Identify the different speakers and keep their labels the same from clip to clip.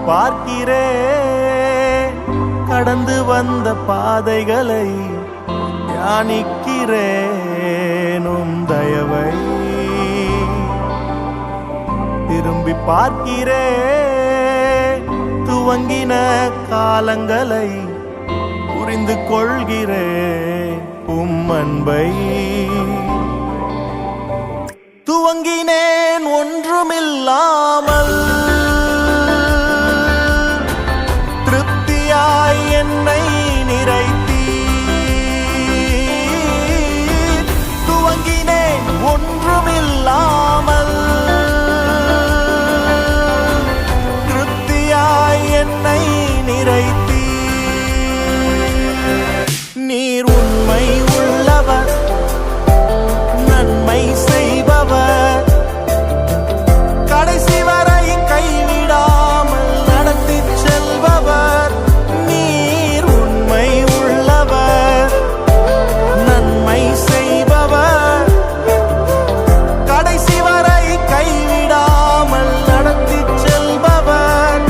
Speaker 1: பார்க்கிறேன், கடந்து வந்த பாதைகளை தியானிக்கிறேன். உம் தயவை திரும்பி பார்க்கிறேன், துவங்கின காலங்களை புரிந்து கொள்கிறேன். உம் அன்பை துவங்கினேன் ஒன்றுமில்லாமல், திருப்தியாய் என்னை நிறைத்தீர். துவங்கினேன் ஒன்றுமில்லாமல், திருப்தியாய் என்னை நிறைத்தீர். நீர் உண்மை உள்ளவர், நன்மை செய்பவர், கடைசி வரை கைவிடாமல் நடத்தி செல்பவர். நீர் உண்மை உள்ளவர், நன்மை செய்பவர், கடைசி வரை கைவிடாமல் நடத்தி செல்பவர்.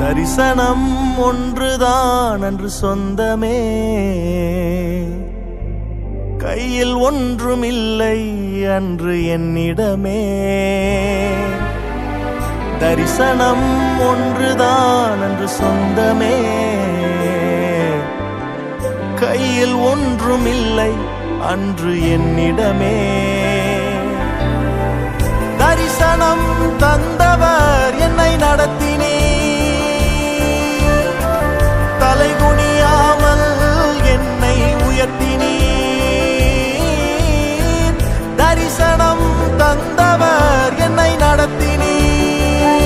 Speaker 1: தரிசனம் ஒன்றுதான் அன்று சொந்தமே, கையில் ஒன்றுமில்லை அன்று என்னிடமே. தரிசனம் ஒன்றுதான் அன்று சொந்தமே, கையில் ஒன்றுமில்லை அன்று என்னிடமே. தரிசனம் தந்தவர் என்னை நடத்தினீர், தலைகுனியாமல் என்னை உயர்த்தினீர். தரிசனம் தந்தவர் என்னை நடத்தினீர்,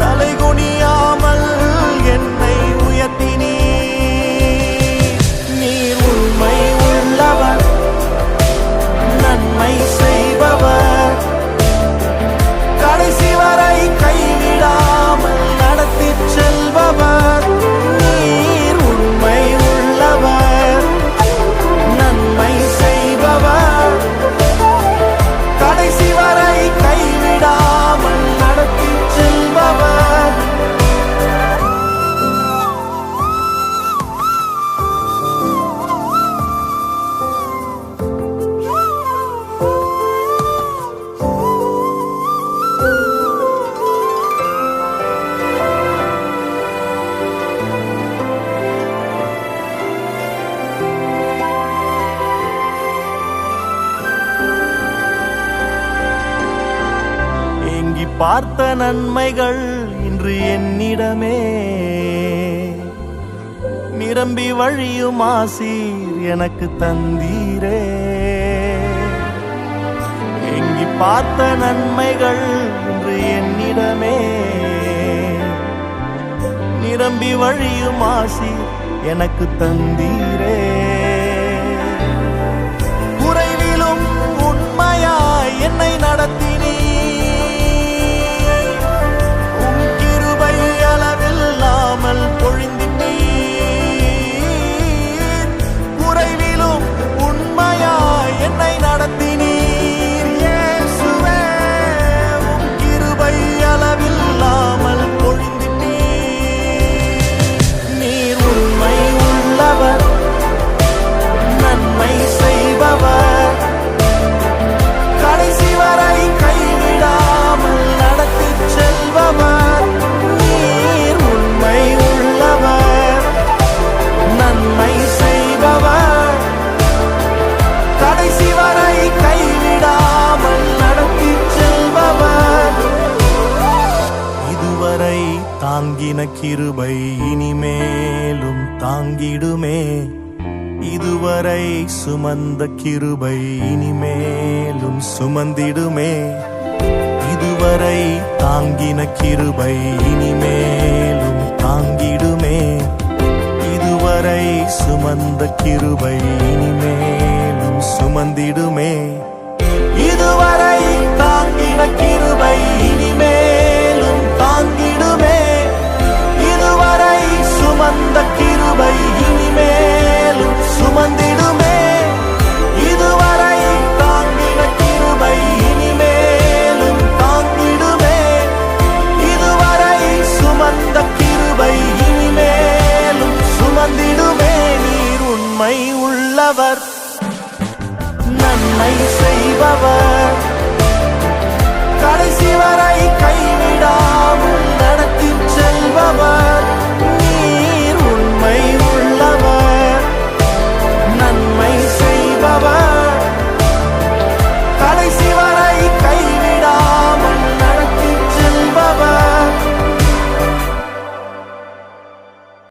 Speaker 1: தலைகுனியாமல் என்னை உயர்த்தினீர். நீர் உண்மை உள்ளவர், நன்மை செய்பவர், கடைசி வரை கைவிடாமல் நடத்தி செல்பவர். நீர் உண்மை உள்ளவர், நன்மை செய்பவர், கடைசி வரை கைவிடாமல் நடத்தி செல்பவர். பார்த்த நன்மைகள் இன்று என்னிடமே, நிரம்பி வழியும் ஆசீர் எனக்கு தந்தீரே. எங்கி பார்த்த நன்மைகள் இன்று என்னிடமே, நிரம்பி வழியும் ஆசீர் எனக்கு தந்தீரே. குறைவிலும் உண்மையாய் என்னை நடத்தினீர், அளவில்லாமல் பொழிந்திட்டீர். குறைவிலும் உண்மையாய் என்னை நடத்தினீர். இயேசுவே, உம் கிருபை அளவில்லாமல் பொழிந்திட்டீர். நீர் உண்மை உள்ளவர், நன்மை செய்பவர், கடைசி வரை கைவிடாமல் நடத்தி செல்பவர். நீர் உண்மை உள்ளவர், நன்மை செய்பவர், கடைசி வரை கைவிடாமல் நடத்தி செல்பவர். இதுவரை தாங்கின கிருபை இனிமேலும் தாங்கிடுமே, இதுவரை சுமந்த கிருபை இனிமேலும் சுமந்திடுமே. இதுவரை தாங்கின கிருபை இனிமேலும் தாங்கிடுமே, சுமந்த கிருபை இனிமேலும் சுமந்திடுமே. இதுவரை தாங்கின கிருபை இனிமேலும் தாங்கிடுமே. இதுவரை சுமந்த கிருபை இனிமேலும் சுமந்திடுமே. இதுவரை தாங்கின கிருபை இனிமேலும் தாங்கிடுமே. இதுவரை சுமந்த கிருபை இனிமேலும் சுமந்திடுமே. நீர் உண்மை உள்ளவர், நன்மை செய்பவர்,